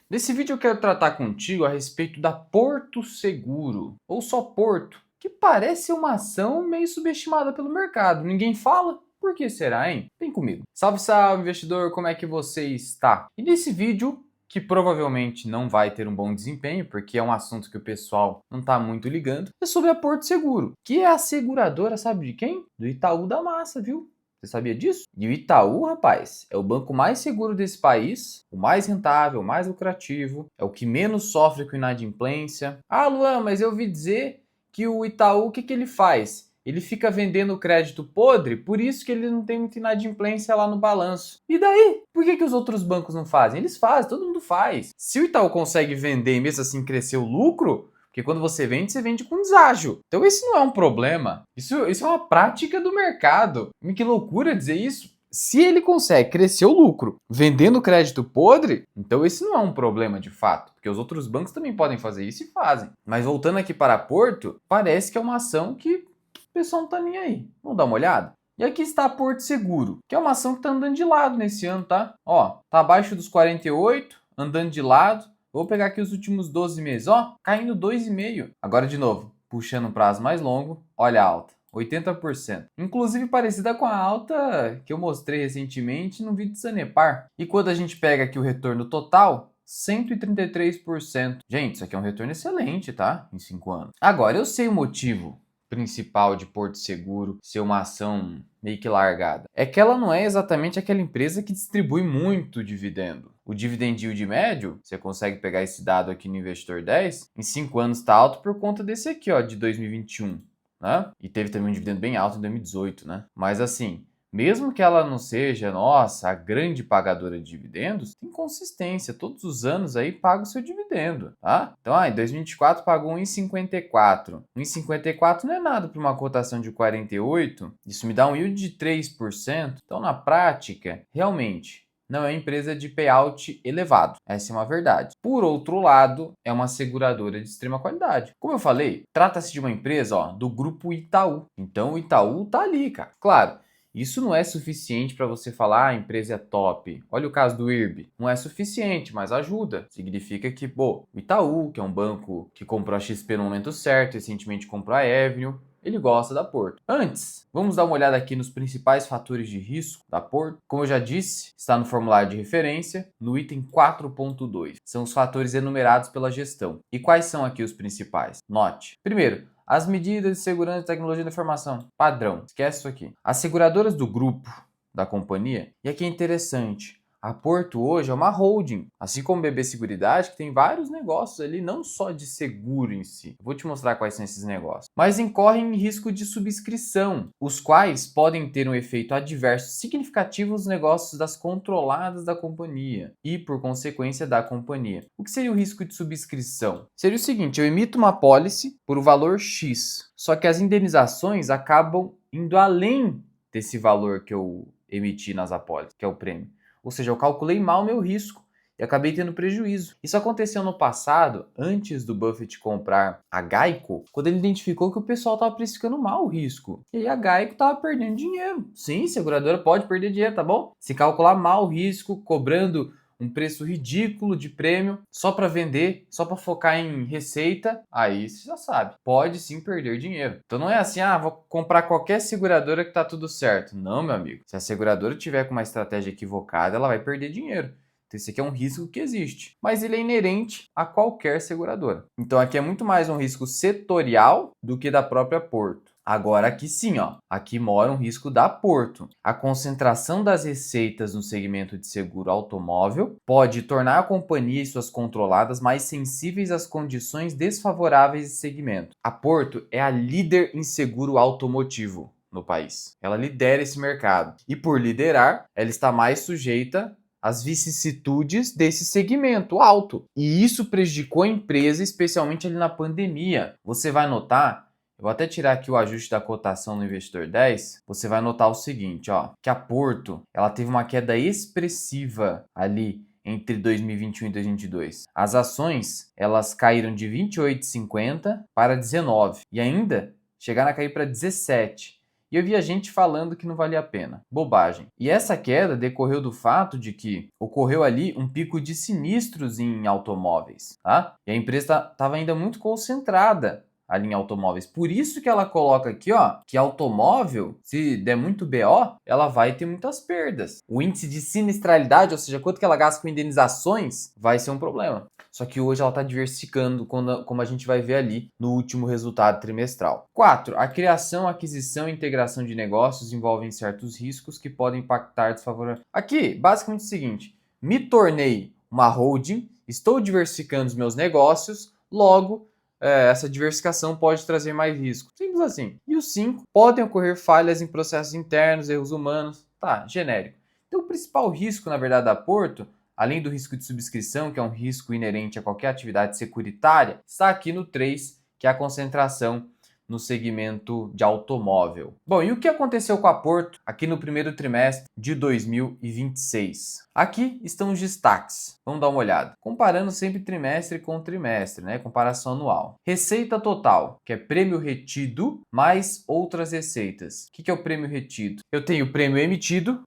Nesse vídeo eu quero tratar contigo a respeito da Porto Seguro, ou só Porto, que parece uma ação meio subestimada pelo mercado. Ninguém fala? Por que será, hein? Vem comigo. Salve, salve, investidor, como é que você está? E nesse vídeo, que provavelmente não vai ter um bom desempenho, porque é um assunto que o pessoal não está muito ligando, é sobre a Porto Seguro, que é a seguradora, sabe de quem? Do Itaú da Massa, viu? Você sabia disso? E o Itaú, rapaz, é o banco mais seguro desse país, o mais rentável, o mais lucrativo, é o que menos sofre com inadimplência. Ah, Luan, mas eu ouvi dizer que o Itaú, o que ele faz? Ele fica vendendo crédito podre, por isso que ele não tem muita inadimplência lá no balanço. E daí? Por que os outros bancos não fazem? Eles fazem, todo mundo faz. Se o Itaú consegue vender e mesmo assim crescer o lucro, porque quando você vende com deságio. Então esse não é um problema. Isso é uma prática do mercado. E que loucura dizer isso. Se ele consegue crescer o lucro vendendo crédito podre, então esse não é um problema de fato, porque os outros bancos também podem fazer isso e fazem. Mas voltando aqui para Porto, parece que é uma ação que o pessoal não tá nem aí. Vamos dar uma olhada? E aqui está a Porto Seguro, que é uma ação que tá andando de lado nesse ano, tá? Ó, tá abaixo dos 48, andando de lado. Vou pegar aqui os últimos 12 meses, ó, caindo 2,5. Agora de novo, puxando um prazo mais longo, olha a alta, 80%. Inclusive parecida com a alta que eu mostrei recentemente no vídeo de Sanepar. E quando a gente pega aqui o retorno total, 133%. Gente, isso aqui é um retorno excelente, tá? Em 5 anos. Agora, eu sei o motivo principal de Porto Seguro ser uma ação meio que largada. É que ela não é exatamente aquela empresa que distribui muito dividendo. O dividend yield médio, você consegue pegar esse dado aqui no Investidor 10, em 5 anos está alto por conta desse aqui, ó, de 2021, né? E teve também um dividendo bem alto em 2018, né? Mas assim, mesmo que ela não seja, nossa, a grande pagadora de dividendos, tem consistência. Todos os anos aí paga o seu dividendo, tá? Então, em 2024 pagou 1,54. 1,54 não é nada para uma cotação de 48. Isso me dá um yield de 3%. Então, na prática, realmente, não é uma empresa de payout elevado. Essa é uma verdade. Por outro lado, é uma seguradora de extrema qualidade. Como eu falei, trata-se de uma empresa, ó, do grupo Itaú. Então, o Itaú tá ali, cara. Claro, isso não é suficiente para você falar, a empresa é top. Olha o caso do IRB. Não é suficiente, mas ajuda. Significa que, o Itaú, que é um banco que comprou a XP no momento certo, recentemente comprou a Avenue, ele gosta da Porto. Antes, vamos dar uma olhada aqui nos principais fatores de risco da Porto. Como eu já disse, está no formulário de referência, no item 4.2. São os fatores enumerados pela gestão. E quais são aqui os principais? Note. Primeiro, as medidas de segurança e tecnologia da informação. Padrão. Esquece isso aqui. As seguradoras do grupo da companhia, e aqui é interessante, a Porto hoje é uma holding, assim como BB Seguridade, que tem vários negócios ali, não só de seguro em si. Vou te mostrar quais são esses negócios. Mas incorrem em risco de subscrição, os quais podem ter um efeito adverso significativo nos negócios das controladas da companhia e, por consequência, da companhia. O que seria o risco de subscrição? Seria o seguinte, eu emito uma pólice por um valor X, só que as indenizações acabam indo além desse valor que eu emiti nas apólices, que é o prêmio. Ou seja, eu calculei mal o meu risco e acabei tendo prejuízo. Isso aconteceu no passado, antes do Buffett comprar a Geico, quando ele identificou que o pessoal estava precificando mal o risco. E aí a Geico estava perdendo dinheiro. Sim, seguradora pode perder dinheiro, tá bom? Se calcular mal o risco, cobrando um preço ridículo de prêmio só para vender, só para focar em receita, aí você já sabe, pode sim perder dinheiro. Então não é assim, vou comprar qualquer seguradora que tá tudo certo. Não, meu amigo. Se a seguradora tiver com uma estratégia equivocada, ela vai perder dinheiro. Então, esse aqui é um risco que existe, mas ele é inerente a qualquer seguradora. Então, aqui é muito mais um risco setorial do que da própria Porto. Agora, aqui sim, ó, aqui mora um risco da Porto. A concentração das receitas no segmento de seguro automóvel pode tornar a companhia e suas controladas mais sensíveis às condições desfavoráveis de segmento. A Porto é a líder em seguro automotivo no país. Ela lidera esse mercado. E por liderar, ela está mais sujeita as vicissitudes desse segmento alto. E isso prejudicou a empresa, especialmente ali na pandemia. Você vai notar, eu vou até tirar aqui o ajuste da cotação no Investidor 10, você vai notar o seguinte, ó, que a Porto, ela teve uma queda expressiva ali entre 2021 e 2022. As ações, elas caíram de 28,50 para 19 e ainda chegaram a cair para 17. E eu via gente falando que não valia a pena. Bobagem. E essa queda decorreu do fato de que ocorreu ali um pico de sinistros em automóveis, tá? E a empresa estava ainda muito concentrada ali em automóveis. Por isso que ela coloca aqui, ó, que automóvel, se der muito BO, ela vai ter muitas perdas. O índice de sinistralidade, ou seja, quanto que ela gasta com indenizações, vai ser um problema. Só que hoje ela está diversificando, como a gente vai ver ali no último resultado trimestral. 4. A criação, aquisição e integração de negócios envolvem certos riscos que podem impactar desfavoravelmente. Aqui, basicamente é o seguinte, me tornei uma holding, estou diversificando os meus negócios, logo essa diversificação pode trazer mais risco. Simples assim. E o 5, podem ocorrer falhas em processos internos, erros humanos. Tá, genérico. Então, o principal risco, na verdade, da Porto, além do risco de subscrição, que é um risco inerente a qualquer atividade securitária, está aqui no 3, que é a concentração no segmento de automóvel. Bom, e o que aconteceu com a Porto aqui no primeiro trimestre de 2026? Aqui estão os destaques. Vamos dar uma olhada. Comparando sempre trimestre com trimestre, né? Comparação anual. Receita total, que é prêmio retido mais outras receitas. O que é o prêmio retido? Eu tenho o prêmio emitido,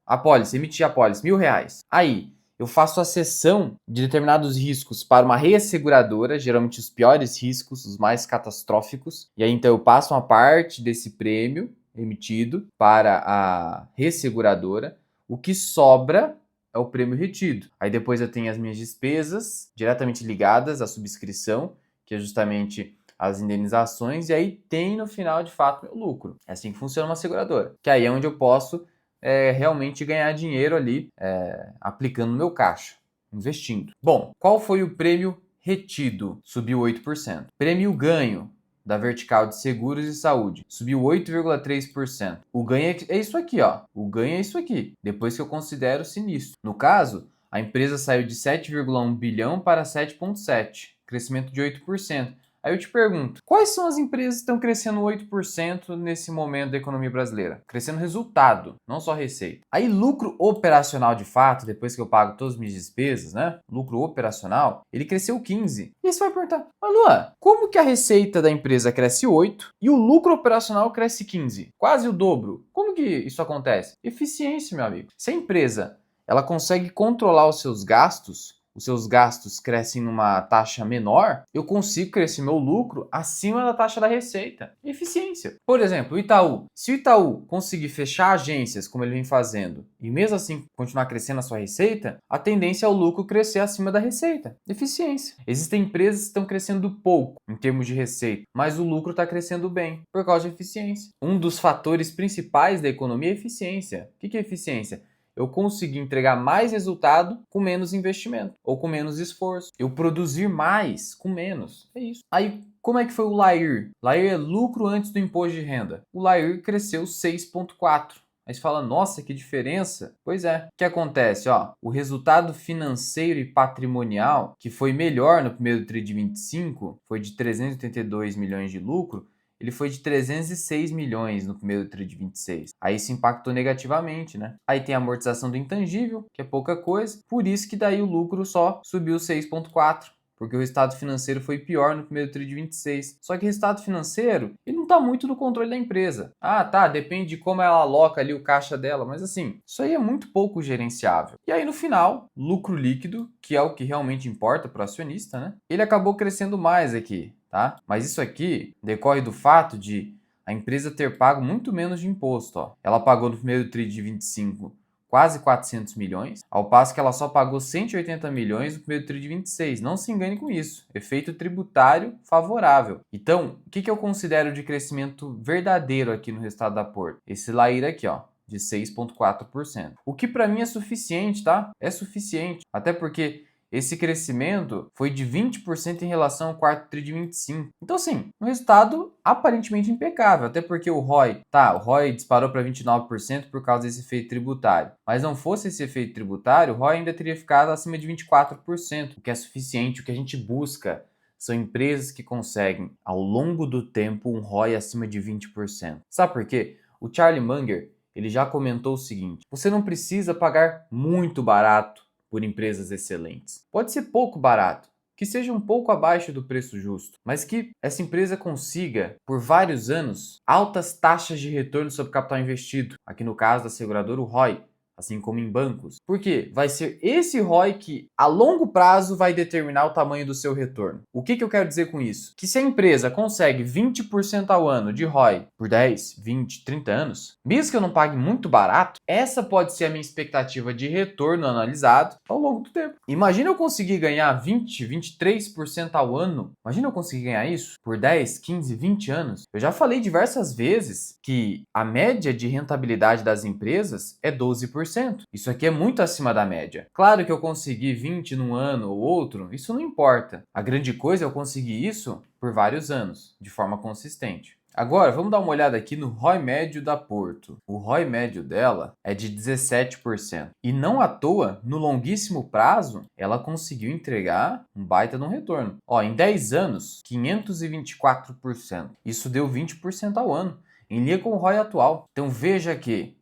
emitir a pólice, R$ 1.000. Aí, eu faço a cessão de determinados riscos para uma reasseguradora, geralmente os piores riscos, os mais catastróficos. E aí, então, eu passo uma parte desse prêmio emitido para a reasseguradora. O que sobra é o prêmio retido. Aí depois eu tenho as minhas despesas diretamente ligadas à subscrição, que é justamente as indenizações. E aí tem no final, de fato, meu lucro. É assim que funciona uma seguradora. Que aí é onde eu posso realmente ganhar dinheiro ali, aplicando no meu caixa, investindo. Bom, qual foi o prêmio retido? Subiu 8%. Prêmio ganho da vertical de seguros e saúde subiu 8,3%. O ganho é isso aqui, ó. O ganho é isso aqui, depois que eu considero o sinistro. No caso, a empresa saiu de 7,1 bilhão para 7,7, crescimento de 8%. Aí eu te pergunto, quais são as empresas que estão crescendo 8% nesse momento da economia brasileira? Crescendo resultado, não só receita. Aí lucro operacional de fato, depois que eu pago todas as minhas despesas, né? Lucro operacional, ele cresceu 15%. E aí você vai perguntar, mas Luan, como que a receita da empresa cresce 8% e o lucro operacional cresce 15%? Quase o dobro. Como que isso acontece? Eficiência, meu amigo. Se a empresa ela consegue controlar os seus gastos crescem numa taxa menor, eu consigo crescer meu lucro acima da taxa da receita. Eficiência. Por exemplo, o Itaú. Se o Itaú conseguir fechar agências, como ele vem fazendo, e mesmo assim continuar crescendo a sua receita, a tendência é o lucro crescer acima da receita. Eficiência. Existem empresas que estão crescendo pouco em termos de receita, mas o lucro está crescendo bem por causa de eficiência. Um dos fatores principais da economia é eficiência. O que é eficiência? Eu consegui entregar mais resultado com menos investimento ou com menos esforço. Eu produzir mais com menos. É isso. Aí, como é que foi o LAIR? LAIR é lucro antes do imposto de renda. O LAIR cresceu 6,4%. Aí você fala, nossa, que diferença. Pois é. O que acontece? Ó, o resultado financeiro e patrimonial, que foi melhor no primeiro TRI de 25, foi de 382 milhões de lucro, ele foi de 306 milhões no primeiro TRI de 26. Aí isso impactou negativamente, né? Aí tem a amortização do intangível, que é pouca coisa. Por isso que daí o lucro só subiu 6,4%. Porque o resultado financeiro foi pior no primeiro TRI de 26. Só que o resultado financeiro, ele não está muito no controle da empresa. Ah, tá, depende de como ela aloca ali o caixa dela. Mas assim, isso aí é muito pouco gerenciável. E aí no final, lucro líquido, que é o que realmente importa para o acionista, né? Ele acabou crescendo mais aqui. Tá? Mas isso aqui decorre do fato de a empresa ter pago muito menos de imposto. Ó. Ela pagou no primeiro TRI de 25 quase 400 milhões, ao passo que ela só pagou 180 milhões no primeiro TRI de 26. Não se engane com isso. Efeito tributário favorável. Então, o que eu considero de crescimento verdadeiro aqui no resultado da Porto? Esse LAIR aqui, ó, de 6,4%. O que para mim é suficiente, tá? É suficiente. Até porque esse crescimento foi de 20% em relação ao quarto TRI de 25. Então, assim, um resultado aparentemente impecável, até porque o ROI disparou para 29% por causa desse efeito tributário. Mas não fosse esse efeito tributário, o ROI ainda teria ficado acima de 24%, o que é suficiente, o que a gente busca. São empresas que conseguem, ao longo do tempo, um ROI acima de 20%. Sabe por quê? O Charlie Munger, ele já comentou o seguinte: você não precisa pagar muito barato por empresas excelentes. Pode ser pouco barato, que seja um pouco abaixo do preço justo, mas que essa empresa consiga, por vários anos, altas taxas de retorno sobre capital investido. Aqui no caso da seguradora, o ROI. Assim como em bancos. Porque vai ser esse ROI que, a longo prazo, vai determinar o tamanho do seu retorno. O que eu quero dizer com isso? Que se a empresa consegue 20% ao ano de ROI por 10, 20, 30 anos, mesmo que eu não pague muito barato, essa pode ser a minha expectativa de retorno analisado ao longo do tempo. Imagina eu conseguir ganhar 20, 23% ao ano. Imagina eu conseguir ganhar isso por 10, 15, 20 anos. Eu já falei diversas vezes que a média de rentabilidade das empresas é 12%. Isso aqui é muito acima da média. Claro que eu consegui 20 num ano ou outro, isso não importa. A grande coisa é eu conseguir isso por vários anos, de forma consistente. Agora, vamos dar uma olhada aqui no ROI médio da Porto. O ROI médio dela é de 17%. E não à toa, no longuíssimo prazo, ela conseguiu entregar um baita de um retorno. Em 10 anos, 524%. Isso deu 20% ao ano, em linha com o ROI atual. Então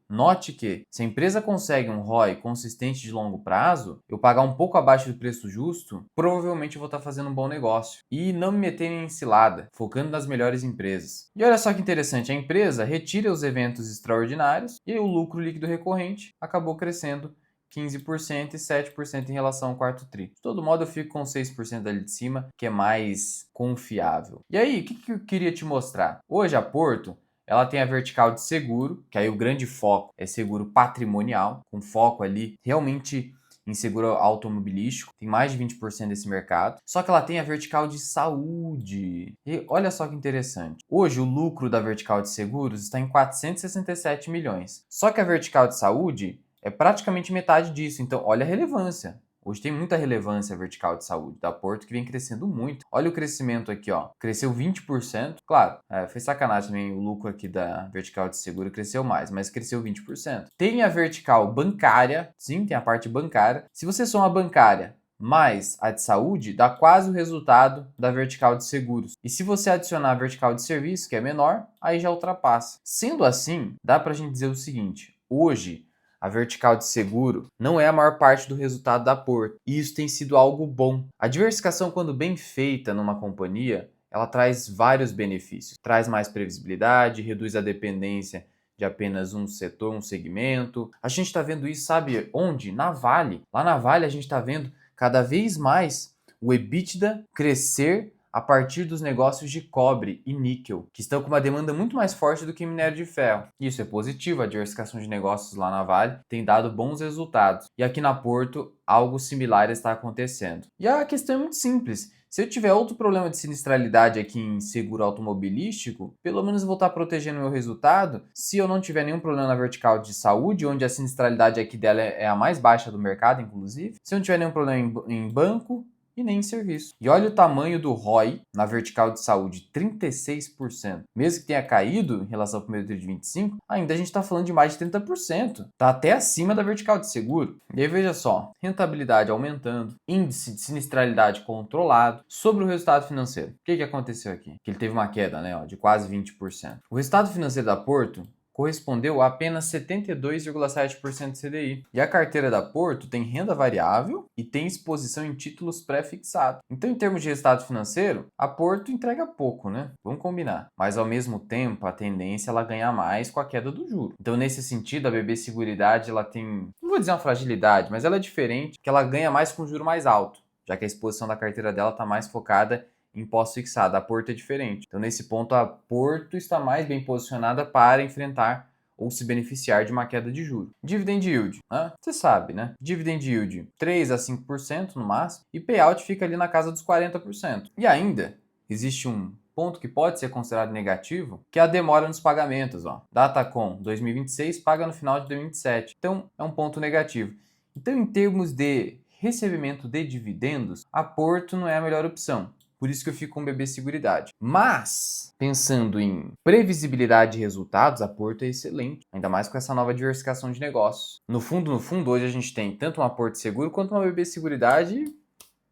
note que, se a empresa consegue um ROI consistente de longo prazo, eu pagar um pouco abaixo do preço justo, provavelmente eu vou estar fazendo um bom negócio. E não me meter em cilada, focando nas melhores empresas. E olha só que interessante, a empresa retira os eventos extraordinários e o lucro líquido recorrente acabou crescendo 15% e 7% em relação ao quarto tri. De todo modo, eu fico com 6% ali de cima, que é mais confiável. E aí, o que eu queria te mostrar? Hoje a Porto, ela tem a vertical de seguro, que aí o grande foco é seguro patrimonial, com foco ali realmente em seguro automobilístico, tem mais de 20% desse mercado. Só que ela tem a vertical de saúde. E olha só que interessante. Hoje o lucro da vertical de seguros está em 467 milhões. Só que a vertical de saúde é praticamente metade disso. Então, olha a relevância. Hoje tem muita relevância a vertical de saúde da Porto, que vem crescendo muito. Olha o crescimento aqui, cresceu 20%. Claro, foi sacanagem também, o lucro aqui da vertical de seguro cresceu mais, mas cresceu 20%. Tem a vertical bancária, sim, tem a parte bancária. Se você soma a bancária mais a de saúde, dá quase o resultado da vertical de seguros. E se você adicionar a vertical de serviço, que é menor, aí já ultrapassa. Sendo assim, dá pra gente dizer o seguinte: hoje, a vertical de seguro não é a maior parte do resultado da Porto, e isso tem sido algo bom. A diversificação, quando bem feita numa companhia, ela traz vários benefícios. Traz mais previsibilidade, reduz a dependência de apenas um setor, um segmento. A gente está vendo isso, sabe onde? Na Vale. Lá na Vale a gente está vendo cada vez mais o EBITDA crescer a partir dos negócios de cobre e níquel, que estão com uma demanda muito mais forte do que minério de ferro. Isso é positivo, a diversificação de negócios lá na Vale tem dado bons resultados. E aqui na Porto, algo similar está acontecendo. E a questão é muito simples. Se eu tiver outro problema de sinistralidade aqui em seguro automobilístico, pelo menos eu vou estar protegendo o meu resultado se eu não tiver nenhum problema na vertical de saúde, onde a sinistralidade aqui dela é a mais baixa do mercado, inclusive. Se eu não tiver nenhum problema em banco, e nem em serviço. E olha o tamanho do ROI na vertical de saúde, 36%. Mesmo que tenha caído em relação ao primeiro tri de 25%, ainda a gente está falando de mais de 30%. Está até acima da vertical de seguro. E aí veja só, rentabilidade aumentando, índice de sinistralidade controlado. Sobre o resultado financeiro, o que aconteceu aqui? Que ele teve uma queda, de quase 20%. O resultado financeiro da Porto correspondeu a apenas 72,7% de CDI. E a carteira da Porto tem renda variável e tem exposição em títulos pré-fixados. Então, em termos de resultado financeiro, a Porto entrega pouco, né? Vamos combinar. Mas, ao mesmo tempo, a tendência é ela ganhar mais com a queda do juro. Então, nesse sentido, a BB Seguridade, ela tem, não vou dizer uma fragilidade, mas ela é diferente, que ela ganha mais com juro mais alto, já que a exposição da carteira dela está mais focada em pós-fixado. A Porto é diferente. Então, nesse ponto, a Porto está mais bem posicionada para enfrentar ou se beneficiar de uma queda de juros. Dividend yield, né? Você sabe, né? Dividend yield 3 a 5% no máximo e payout fica ali na casa dos 40%. E ainda existe um ponto que pode ser considerado negativo, que é a demora nos pagamentos. Datacom 2026 paga no final de 2027. Então, é um ponto negativo. Então, em termos de recebimento de dividendos, a Porto não é a melhor opção. Por isso que eu fico com BB Seguridade. Mas, pensando em previsibilidade de resultados, a Porto é excelente. Ainda mais com essa nova diversificação de negócios. No fundo, hoje a gente tem tanto uma Porto Seguro quanto uma BB Seguridade,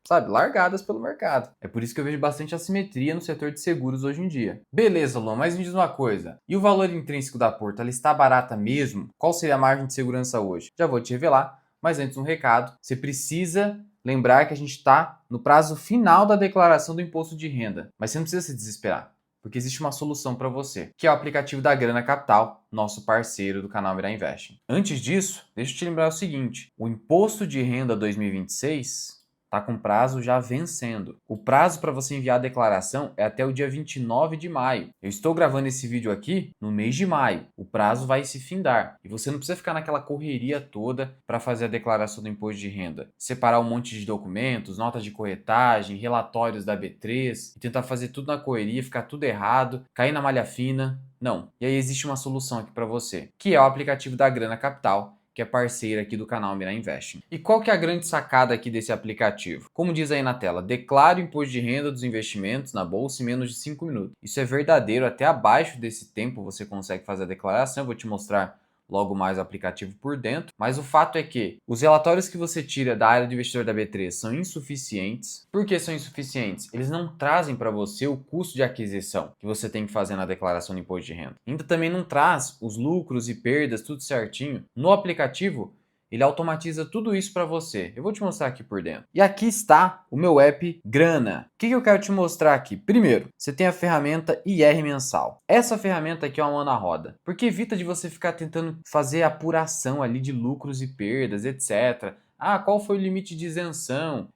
largadas pelo mercado. É por isso que eu vejo bastante assimetria no setor de seguros hoje em dia. Beleza, Luan, mas me diz uma coisa. E o valor intrínseco da Porto, ela está barata mesmo? Qual seria a margem de segurança hoje? Já vou te revelar, mas antes um recado. Você precisa lembrar que a gente está no prazo final da declaração do imposto de renda, mas você não precisa se desesperar, porque existe uma solução para você, que é o aplicativo da Grana Capital, nosso parceiro do canal Mirai Investing. Antes disso, deixa eu te lembrar o seguinte, o imposto de renda 2026 está com prazo já vencendo. O prazo para você enviar a declaração é até o dia 29 de maio. Eu estou gravando esse vídeo aqui no mês de maio. O prazo vai se findar e você não precisa ficar naquela correria toda para fazer a declaração do imposto de renda. Separar um monte de documentos, notas de corretagem, relatórios da B3 e tentar fazer tudo na correria, ficar tudo errado, cair na malha fina. Não. E aí existe uma solução aqui para você, que é o aplicativo da Grana Capital, que é parceira aqui do canal Mirai Investing. E qual que é a grande sacada aqui desse aplicativo? Como diz aí na tela, declare o imposto de renda dos investimentos na bolsa em menos de 5 minutos. Isso é verdadeiro, até abaixo desse tempo você consegue fazer a declaração. Eu vou te mostrar logo mais o aplicativo por dentro, mas o fato é que os relatórios que você tira da área do investidor da B3 são insuficientes. Por que são insuficientes? Eles não trazem para você o custo de aquisição que você tem que fazer na declaração do imposto de renda. Ainda também não traz os lucros e perdas, tudo certinho. No aplicativo, ele automatiza tudo isso para você. Eu vou te mostrar aqui por dentro. E aqui está o meu app Grana. O que eu quero te mostrar aqui? Primeiro, você tem a ferramenta IR mensal. Essa ferramenta aqui é uma mão na roda, porque evita de você ficar tentando fazer apuração ali de lucros e perdas, etc. Ah, qual foi o limite de isenção?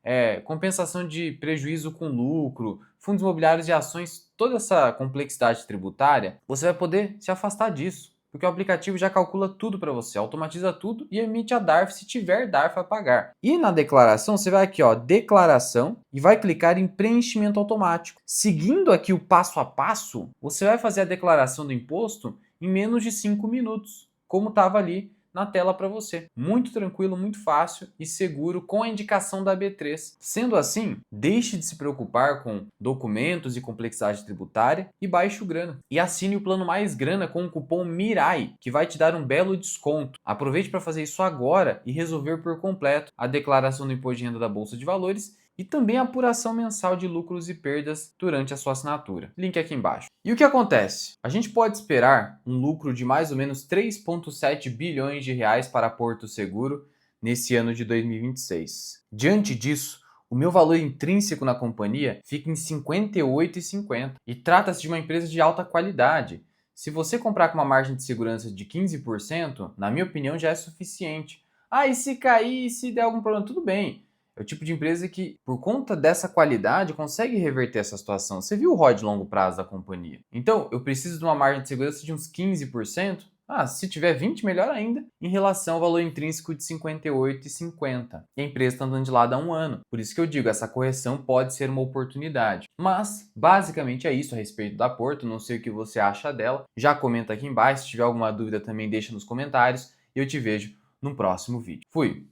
Compensação de prejuízo com lucro, fundos imobiliários e ações, toda essa complexidade tributária, você vai poder se afastar disso. Porque o aplicativo já calcula tudo para você, automatiza tudo e emite a DARF se tiver DARF a pagar. E na declaração, você vai aqui, ó, declaração, e vai clicar em preenchimento automático. Seguindo aqui o passo a passo, você vai fazer a declaração do imposto em menos de 5 minutos, como estava ali na tela para você. Muito tranquilo, muito fácil e seguro com a indicação da B3. Sendo assim, deixe de se preocupar com documentos e complexidade tributária e baixe o Grana. E assine o plano Mais Grana com o cupom MIRAI, que vai te dar um belo desconto. Aproveite para fazer isso agora e resolver por completo a declaração do imposto de renda da Bolsa de Valores e também a apuração mensal de lucros e perdas durante a sua assinatura. Link aqui embaixo. E o que acontece? A gente pode esperar um lucro de mais ou menos 3,7 bilhões de reais para Porto Seguro nesse ano de 2026. Diante disso, o meu valor intrínseco na companhia fica em 58,50 e trata-se de uma empresa de alta qualidade. Se você comprar com uma margem de segurança de 15%, na minha opinião já é suficiente. Ah, e se cair, e se der algum problema, tudo bem. É o tipo de empresa que, por conta dessa qualidade, consegue reverter essa situação. Você viu o ROI de longo prazo da companhia. Então, eu preciso de uma margem de segurança de uns 15%. Ah, se tiver 20%, melhor ainda, em relação ao valor intrínseco de 58,50. E a empresa está andando de lado há um ano. Por isso que eu digo, essa correção pode ser uma oportunidade. Mas, basicamente é isso a respeito da Porto. Não sei o que você acha dela. Já comenta aqui embaixo. Se tiver alguma dúvida, também deixa nos comentários. E eu te vejo no próximo vídeo. Fui!